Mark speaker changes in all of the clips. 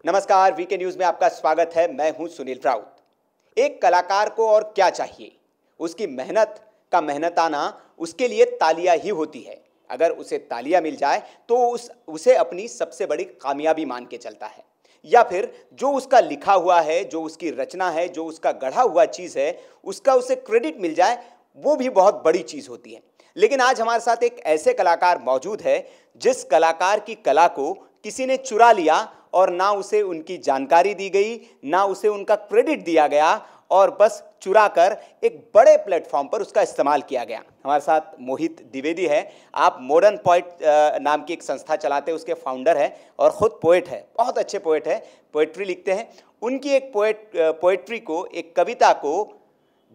Speaker 1: नमस्कार, VK news में आपका स्वागत है। मैं हूं सुनील राउत। एक कलाकार को और क्या चाहिए? उसकी मेहनत का मेहनताना उसके लिए तालियां ही होती है। अगर उसे तालियां मिल जाए तो उसे अपनी सबसे बड़ी कामयाबी मान के चलता है, या फिर जो उसका लिखा हुआ है, जो उसकी रचना है, जो उसका गढ़ा हुआ चीज़ है, उसका उसे क्रेडिट मिल जाए, वो भी बहुत बड़ी चीज़ होती है। लेकिन आज हमारे साथ एक ऐसे कलाकार मौजूद है जिस कलाकार की कला को किसी ने चुरा लिया और ना उसे उनकी जानकारी दी गई, ना उसे उनका क्रेडिट दिया गया, और बस चुरा कर एक बड़े प्लेटफॉर्म पर उसका इस्तेमाल किया गया। हमारे साथ मोहित द्विवेदी है। आप मॉडर्न पोइट नाम की एक संस्था चलाते हैं, उसके फाउंडर हैं और ख़ुद पोइट है, बहुत अच्छे पोइट है, पोइट्री लिखते हैं। उनकी एक पोइट्री को, एक कविता को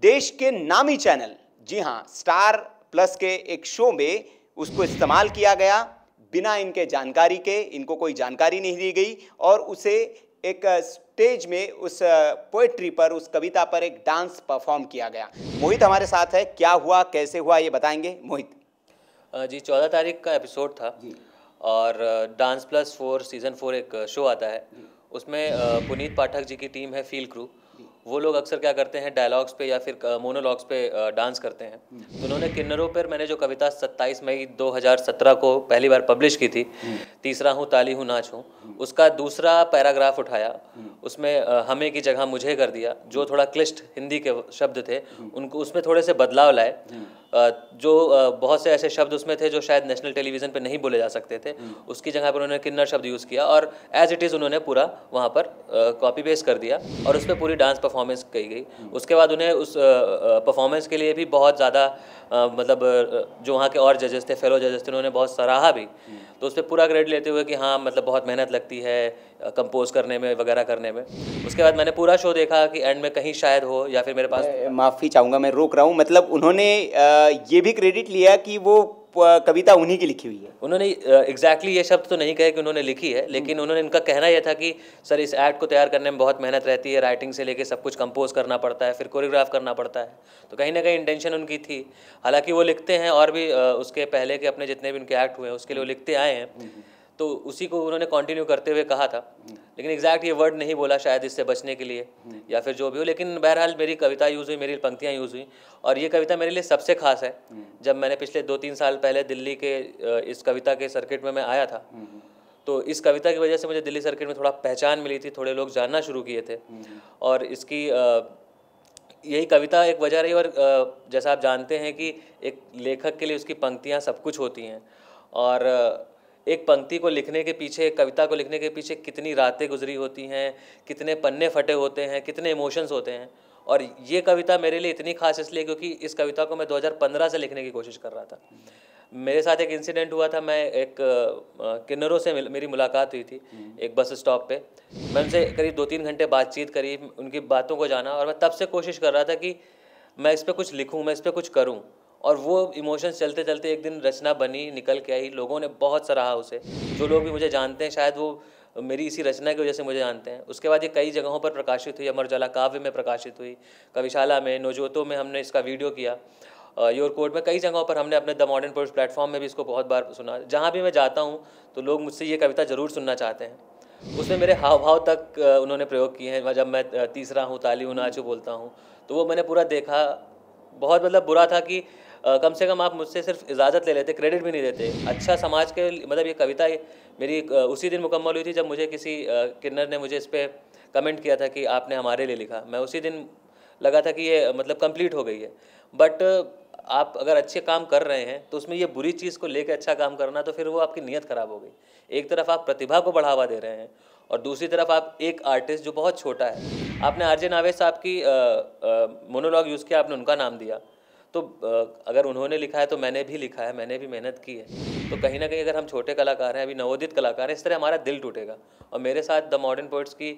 Speaker 1: देश के नामी चैनल, जी हाँ, स्टार प्लस के एक शो में उसको इस्तेमाल किया गया बिना इनके जानकारी के। इनको कोई जानकारी नहीं दी गई और उसे एक स्टेज में उस पोएट्री पर, उस कविता पर एक डांस परफॉर्म किया गया। मोहित हमारे साथ है। क्या हुआ, कैसे हुआ, ये बताएंगे मोहित।
Speaker 2: जी, 14 तारीख का एपिसोड था और डांस प्लस 4 सीज़न 4 एक शो आता है। उसमें पुनीत पाठक जी की टीम है, फील क्रू। वो लोग अक्सर क्या करते हैं, डायलॉग्स पे या फिर मोनोलॉग्स पे डांस करते हैं। तो उन्होंने किन्नरों पर मैंने जो कविता 27 मई 2017 को पहली बार पब्लिश की थी, तीसरा हूँ ताली हूँ नाच हूँ, उसका दूसरा पैराग्राफ उठाया। उसमें हमें की जगह मुझे कर दिया। जो थोड़ा क्लिष्ट हिंदी के शब्द थे उनको उसमें थोड़े से बदलाव लाए। जो बहुत से ऐसे शब्द उसमें थे जो शायद नेशनल टेलीविज़न पे नहीं बोले जा सकते थे, उसकी जगह पर उन्होंने किन्नर शब्द यूज़ किया और एज इट इज़ उन्होंने पूरा वहाँ पर कॉपी पेस्ट कर दिया और उस पर पूरी डांस परफॉर्मेंस की गई। उसके बाद उन्हें उस परफॉर्मेंस के लिए भी बहुत ज़्यादा मतलब जो वहाँ के और जजेस थे, फेलो जजेस थे, उन्होंने बहुत सराहा भी। तो उस पर पूरा क्रेडिट लेते हुए कि हाँ, मतलब बहुत मेहनत लगती है कंपोज करने में, वगैरह करने में। उसके बाद मैंने पूरा शो देखा कि एंड में कहीं शायद हो या फिर मेरे पास,
Speaker 1: माफ़ी चाहूँगा, मैं रोक रहा हूँ। मतलब उन्होंने ये भी क्रेडिट लिया कि वो कविता उन्हीं की लिखी हुई है।
Speaker 2: उन्होंने एग्जैक्टली ये शब्द तो नहीं कहे कि उन्होंने लिखी है, लेकिन उन्होंने, इनका कहना यह था कि सर इस एक्ट को तैयार करने में बहुत मेहनत रहती है, राइटिंग से लेके सब कुछ कंपोज करना पड़ता है, फिर कोरियोग्राफ करना पड़ता है। तो कहीं ना कहीं इंटेंशन उनकी थी। हालांकि वो लिखते हैं और भी उसके पहले के अपने जितने भी उनके एक्ट हुए हैं उसके लिए वो लिखते आए हैं, तो उसी को उन्होंने कंटिन्यू करते हुए कहा था। लेकिन एग्जैक्ट ये वर्ड नहीं बोला, शायद इससे बचने के लिए या फिर जो भी हो। लेकिन बहरहाल मेरी कविता यूज़ हुई, मेरी पंक्तियाँ यूज़ हुई और ये कविता मेरे लिए सबसे खास है। जब मैंने पिछले 2-3 साल पहले दिल्ली के इस कविता के सर्किट में मैं आया था, तो इस कविता की वजह से मुझे दिल्ली सर्किट में थोड़ा पहचान मिली थी, थोड़े लोग जानना शुरू किए थे और इसकी यही कविता एक वजह रही। और जैसा आप जानते हैं कि एक लेखक के लिए उसकी पंक्तियाँ सब कुछ होती हैं और एक पंक्ति को लिखने के पीछे, एक कविता को लिखने के पीछे कितनी रातें गुजरी होती हैं, कितने पन्ने फटे होते हैं, कितने इमोशंस होते हैं। और ये कविता मेरे लिए इतनी खास इसलिए क्योंकि इस कविता को मैं 2015 से लिखने की कोशिश कर रहा था। मेरे साथ एक इंसिडेंट हुआ था। मैं एक किन्नरों से मेरी मुलाकात हुई थी एक बस स्टॉप पे। मैं उनसे करीब 2-3 घंटे बातचीत करी, उनकी बातों को जाना और मैं तब से कोशिश कर रहा था कि मैं इस पर कुछ लिखूँ, मैं इस पर कुछ करूँ। और वो इमोशंस चलते चलते एक दिन रचना बनी, निकल के आई। लोगों ने बहुत सराहा उसे। जो लोग भी मुझे जानते हैं शायद वो मेरी इसी रचना की वजह से मुझे जानते हैं। उसके बाद ये कई जगहों पर प्रकाशित हुई। अमर उजाला काव्य में प्रकाशित हुई, कविशाला में, नवजोतों में हमने इसका वीडियो किया, योर कोर्ट में, कई जगहों पर हमने अपने द मॉडर्न पोएट्स प्लेटफॉर्म में भी इसको बहुत बार सुना। जहाँ भी मैं जाता हूँ तो लोग मुझसे ये कविता ज़रूर सुनना चाहते हैं। उसमें मेरे हाव भाव तक उन्होंने प्रयोग किए हैं। जब मैं तीसरा हूँ ताली हूँ नाच हूँ बोलता हूँ तो वो मैंने पूरा देखा। बहुत मतलब बुरा था कि कम से कम आप मुझसे सिर्फ इजाज़त ले लेते, क्रेडिट भी नहीं देते। अच्छा समाज के, मतलब ये कविता मेरी उसी दिन मुकम्मल हुई थी जब मुझे किसी किन्नर ने मुझे इस पर कमेंट किया था कि आपने हमारे लिए लिखा। मैं उसी दिन लगा था कि ये मतलब कंप्लीट हो गई है। बट आप अगर अच्छे काम कर रहे हैं तो उसमें ये बुरी चीज़ को लेकर अच्छा काम करना, तो फिर वो आपकी नीयत ख़राब हो गई। एक तरफ आप प्रतिभा को बढ़ावा दे रहे हैं और दूसरी तरफ आप एक आर्टिस्ट जो बहुत छोटा है, आपने आरजे नावेद साहब की मोनोलॉग यूज़ किया, आपने उनका नाम दिया। तो अगर उन्होंने लिखा है तो मैंने भी लिखा है, मैंने भी मेहनत की है। तो कहीं ना कहीं अगर हम छोटे कलाकार हैं, अभी नवोदित कलाकार हैं, इस तरह हमारा दिल टूटेगा। और मेरे साथ द मॉडर्न पोएट्स की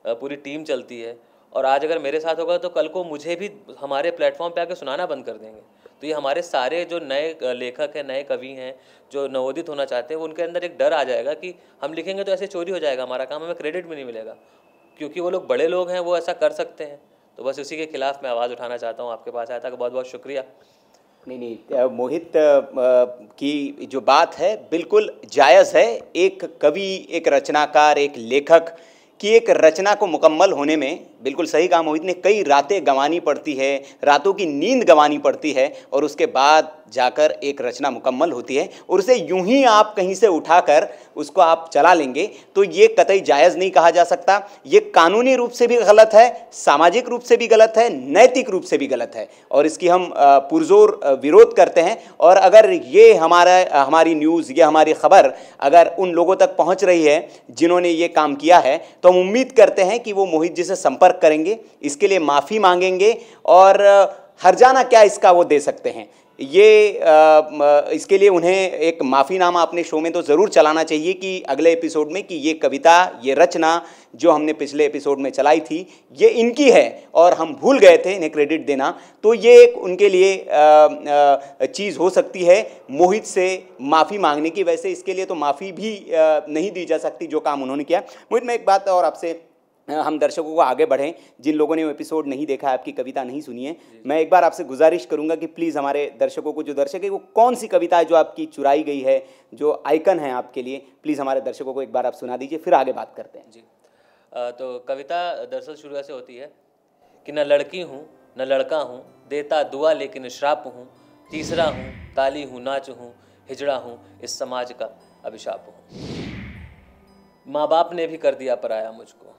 Speaker 2: पूरी टीम चलती है और आज अगर मेरे साथ होगा तो कल को मुझे भी हमारे प्लेटफॉर्म पे आके सुनाना बंद कर देंगे। तो ये हमारे सारे जो नए लेखक हैं, नए कवि हैं, जो नवोदित होना चाहते हैं, उनके अंदर एक डर आ जाएगा कि हम लिखेंगे तो ऐसे चोरी हो जाएगा हमारा काम, हमें क्रेडिट भी नहीं मिलेगा। क्योंकि वो लोग बड़े लोग हैं, वो ऐसा कर सकते हैं। तो बस उसी के खिलाफ मैं आवाज़ उठाना चाहता हूँ, आपके पास आया था। बहुत बहुत शुक्रिया।
Speaker 1: नहीं, मोहित की जो बात है बिल्कुल जायज़ है। एक कवि, एक रचनाकार, एक लेखक कि एक रचना को मुकम्मल होने में, बिल्कुल सही कहा मोहित ने, कई रातें गंवानी पड़ती है, रातों की नींद गंवानी पड़ती है और उसके बाद जाकर एक रचना मुकम्मल होती है और उसे यूं ही आप कहीं से उठाकर उसको आप चला लेंगे तो ये कतई जायज़ नहीं कहा जा सकता। ये कानूनी रूप से भी गलत है, सामाजिक रूप से भी गलत है, नैतिक रूप से भी गलत है और इसकी हम पुरजोर विरोध करते हैं। और अगर ये हमारी न्यूज़, ये हमारी खबर अगर उन लोगों तक पहुंच रही है जिन्होंने ये काम किया है तो हम उम्मीद करते हैं कि वो मोहित जी से संपर्क करेंगे, इसके लिए माफ़ी मांगेंगे और हर्जाना क्या इसका वो दे सकते हैं। इसके लिए उन्हें एक माफ़ीनामा अपने शो में तो ज़रूर चलाना चाहिए कि अगले एपिसोड में कि ये कविता, ये रचना जो हमने पिछले एपिसोड में चलाई थी ये इनकी है और हम भूल गए थे इन्हें क्रेडिट देना। तो ये एक उनके लिए चीज़ हो सकती है मोहित से माफ़ी मांगने की। वैसे इसके लिए तो माफ़ी भी नहीं दी जा सकती जो काम उन्होंने किया। मोहित, मैं एक बात और आपसे, हम दर्शकों को आगे बढ़ें, जिन लोगों ने वो एपिसोड नहीं देखा है, आपकी कविता नहीं सुनी है, मैं एक बार आपसे गुजारिश करूंगा कि प्लीज़ हमारे दर्शकों को, जो दर्शक है, वो कौन सी कविता है जो आपकी चुराई गई है, जो आइकन है आपके लिए, प्लीज़ हमारे दर्शकों को एक बार आप सुना दीजिए, फिर आगे बात करते हैं।
Speaker 2: जी, तो कविता दरअसल शुरू ऐसे होती है कि न लड़की हूँ न लड़का हूँ, देता दुआ लेकिन श्राप हूँ, तीसरा हूँ, ताली हूँ, नाच हूँ, हिजड़ा हूँ, इस समाज का अभिशाप हूँ। माँ बाप ने भी कर दिया पराया मुझको,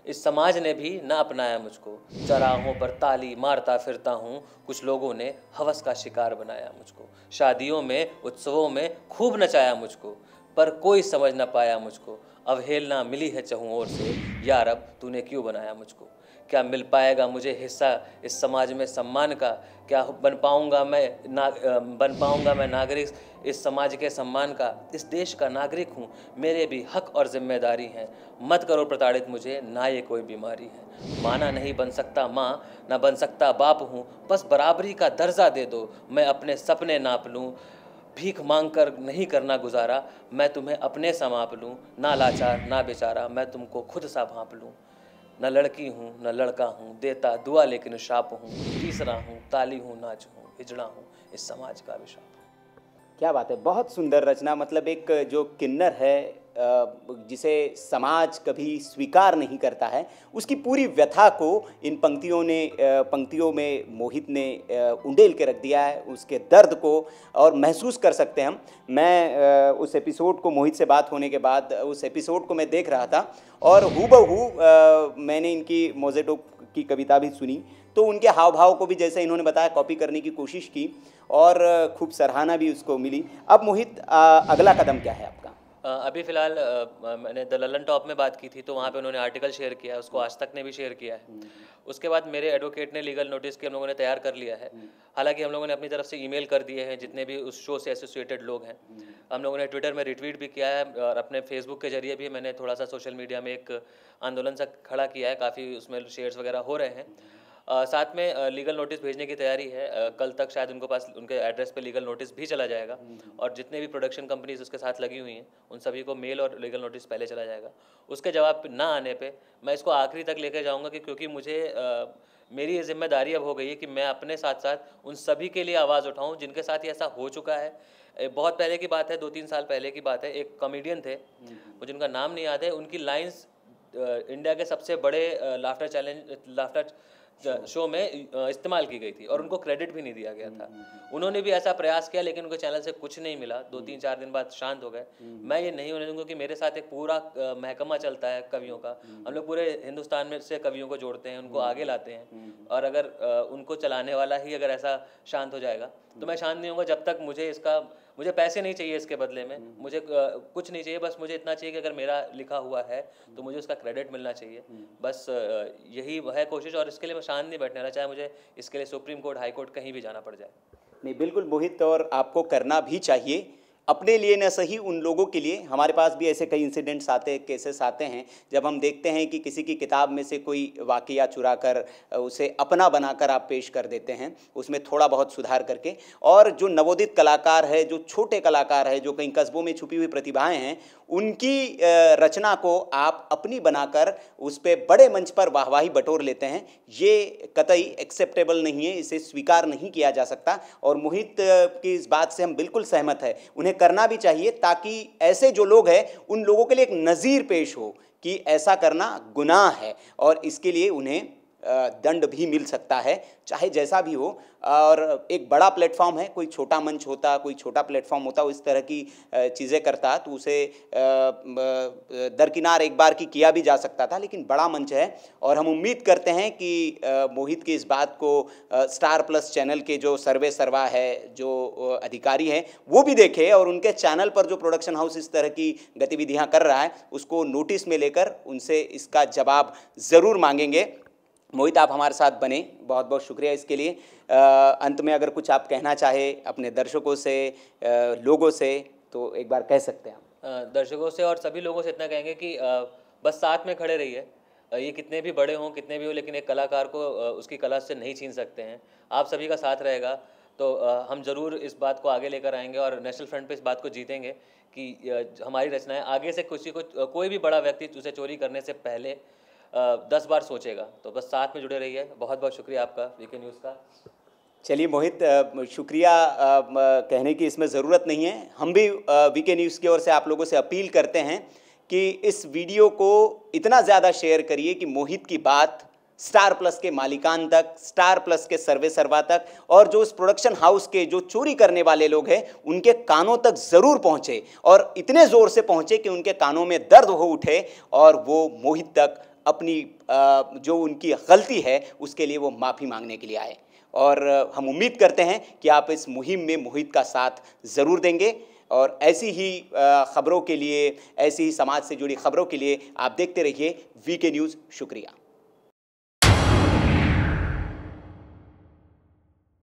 Speaker 2: इस समाज ने भी न अपनाया मुझको, चौराहों पर ताली मारता फिरता हूँ, कुछ लोगों ने हवस का शिकार बनाया मुझको, शादियों में उत्सवों में खूब नचाया मुझको, पर कोई समझ न पाया मुझको, अवहेलना मिली है चहुँ ओर से, यार अब तूने क्यों बनाया मुझको। क्या मिल पाएगा मुझे हिस्सा इस समाज में सम्मान का, क्या बन पाऊँगा मैं नागरिक इस समाज के सम्मान का, इस देश का नागरिक हूँ, मेरे भी हक और जिम्मेदारी हैं, मत करो प्रताड़ित मुझे, ना ये कोई बीमारी है। माना नहीं बन सकता माँ, ना बन सकता बाप हूँ, बस बराबरी का दर्जा दे दो, मैं अपने सपने नाप लूँ, भीख मांग कर नहीं करना गुजारा, मैं तुम्हें अपने सा माप लूँ, ना लाचार ना बेचारा, मैं तुमको खुद सा भांप लूँ। न लड़की हूँ न लड़का हूँ, देता दुआ लेकिन श्राप हूँ, तीसरा हूँ, ताली हूँ, नाच हूँ, हिजड़ा हूँ, इस समाज का अभिशाप।
Speaker 1: क्या बात है, बहुत सुंदर रचना। मतलब एक जो किन्नर है जिसे समाज कभी स्वीकार नहीं करता है, उसकी पूरी व्यथा को इन पंक्तियों में मोहित ने उंडेल के रख दिया है, उसके दर्द को और महसूस कर सकते हैं हम। मैं उस एपिसोड को, मोहित से बात होने के बाद उस एपिसोड को मैं देख रहा था और हूबहू मैंने इनकी मोज़ेटो की कविता भी सुनी, तो उनके हाव भाव को भी जैसे इन्होंने बताया कॉपी करने की कोशिश की और खूब सराहना भी उसको मिली। अब मोहित, अगला कदम क्या है आपका?
Speaker 2: अभी फ़िलहाल मैंने द ललन टॉप में बात की थी, तो वहाँ पे उन्होंने आर्टिकल शेयर किया है, उसको आज तक ने भी शेयर किया है। उसके बाद मेरे एडवोकेट ने लीगल नोटिस की हम लोगों ने तैयार कर लिया है। हालांकि हम लोगों ने अपनी तरफ से ईमेल कर दिए हैं जितने भी उस शो से एसोसिएटेड लोग हैं। हम लोगों ने ट्विटर में रिट्वीट भी किया है और अपने फेसबुक के जरिए भी मैंने थोड़ा सा सोशल मीडिया में एक आंदोलन सा खड़ा किया है, काफ़ी उसमें शेयर्स वगैरह हो रहे हैं। साथ में लीगल नोटिस भेजने की तैयारी है। कल तक शायद उनको पास उनके एड्रेस पे लीगल नोटिस भी चला जाएगा और जितने भी प्रोडक्शन कंपनीज उसके साथ लगी हुई हैं उन सभी को मेल और लीगल नोटिस पहले चला जाएगा। उसके जवाब ना आने पे मैं इसको आखिरी तक लेकर जाऊंगा कि क्योंकि मुझे मेरी ये जिम्मेदारी अब हो गई है कि मैं अपने साथ साथ उन सभी के लिए आवाज़ उठाऊँ जिनके साथ ये ऐसा हो चुका है। बहुत पहले की बात है, 2-3 साल पहले की बात है, एक कॉमेडियन थे, मुझे उनका नाम नहीं याद है, उनकी लाइन्स इंडिया के सबसे बड़े लाफ्टर शो में इस्तेमाल की गई थी और उनको क्रेडिट भी नहीं दिया गया था। उन्होंने भी ऐसा प्रयास किया लेकिन उनके चैनल से कुछ नहीं मिला, 2-3-4 दिन बाद शांत हो गए। मैं ये नहीं होने दूंगा कि मेरे साथ एक पूरा महकमा चलता है कवियों का, हम लोग पूरे हिंदुस्तान में से कवियों को जोड़ते हैं, उनको आगे लाते हैं और अगर उनको चलाने वाला ही अगर ऐसा शांत हो जाएगा तो मैं शांत नहीं होऊंगा जब तक मुझे पैसे नहीं चाहिए इसके बदले में, मुझे कुछ नहीं चाहिए, बस मुझे इतना चाहिए कि अगर मेरा लिखा हुआ है तो मुझे उसका क्रेडिट मिलना चाहिए। बस यही है कोशिश और इसके लिए मैं शांत नहीं बैठने वाला, चाहे मुझे इसके लिए सुप्रीम कोर्ट, हाई कोर्ट कहीं भी जाना पड़ जाए।
Speaker 1: नहीं, बिल्कुल मोहित, और आपको करना भी चाहिए, अपने लिए न सही उन लोगों के लिए। हमारे पास भी ऐसे कई इंसिडेंट्स आते, केसेस आते हैं जब हम देखते हैं कि किसी की किताब में से कोई वाकया चुरा कर उसे अपना बनाकर आप पेश कर देते हैं, उसमें थोड़ा बहुत सुधार करके। और जो नवोदित कलाकार है, जो छोटे कलाकार है, जो कहीं कस्बों में छुपी हुई प्रतिभाएं हैं, उनकी रचना को आप अपनी बनाकर उस पर बड़े मंच पर वाहवाही बटोर लेते हैं, ये कतई एक्सेप्टेबल नहीं है, इसे स्वीकार नहीं किया जा सकता। और मोहित की इस बात से हम बिल्कुल सहमत है, उन्हें करना भी चाहिए ताकि ऐसे जो लोग हैं उन लोगों के लिए एक नज़ीर पेश हो कि ऐसा करना गुनाह है और इसके लिए उन्हें दंड भी मिल सकता है, चाहे जैसा भी हो। और एक बड़ा प्लेटफॉर्म है, कोई छोटा मंच होता, कोई छोटा प्लेटफॉर्म होता, इस तरह की चीज़ें करता तो उसे दरकिनार एक बार की किया भी जा सकता था, लेकिन बड़ा मंच है और हम उम्मीद करते हैं कि मोहित की इस बात को स्टार प्लस चैनल के जो सर्वे सर्वा है, जो अधिकारी हैं, वो भी देखे और उनके चैनल पर जो प्रोडक्शन हाउस इस तरह की गतिविधियाँ कर रहा है उसको नोटिस में लेकर उनसे इसका जवाब ज़रूर मांगेंगे। मोहित, आप हमारे साथ बने, बहुत बहुत शुक्रिया इसके लिए। अंत में अगर कुछ आप कहना चाहे अपने दर्शकों से, लोगों से, तो एक बार कह सकते हैं आप।
Speaker 2: दर्शकों से और सभी लोगों से इतना कहेंगे कि बस साथ में खड़े रहिए। ये कितने भी बड़े हों, कितने भी हो, लेकिन एक कलाकार को उसकी कला से नहीं छीन सकते हैं। आप सभी का साथ रहेगा तो हम ज़रूर इस बात को आगे लेकर आएंगे और नेशनल फ्रंट पे इस बात को जीतेंगे कि हमारी रचनाएं आगे से किसी को, कोई भी बड़ा व्यक्ति उसे चोरी करने से पहले 10 बार सोचेगा। तो बस साथ में जुड़े रहिए। बहुत बहुत शुक्रिया आपका वीके न्यूज़ का।
Speaker 1: चलिए मोहित, शुक्रिया कहने की इसमें ज़रूरत नहीं है। हम भी वीके न्यूज़ की ओर से आप लोगों से अपील करते हैं कि इस वीडियो को इतना ज़्यादा शेयर करिए कि मोहित की बात स्टार प्लस के मालिकान तक, स्टार प्लस के सर्वे सर्वा तक और जो उस प्रोडक्शन हाउस के जो चोरी करने वाले लोग हैं उनके कानों तक ज़रूर पहुँचे और इतने ज़ोर से पहुँचे कि उनके कानों में दर्द हो उठे और वो मोहित तक अपनी जो उनकी गलती है उसके लिए वो माफ़ी मांगने के लिए आए। और हम उम्मीद करते हैं कि आप इस मुहिम में मोहित का साथ ज़रूर देंगे और ऐसी ही खबरों के लिए, ऐसी ही समाज से जुड़ी खबरों के लिए आप देखते रहिए वीके न्यूज़। शुक्रिया।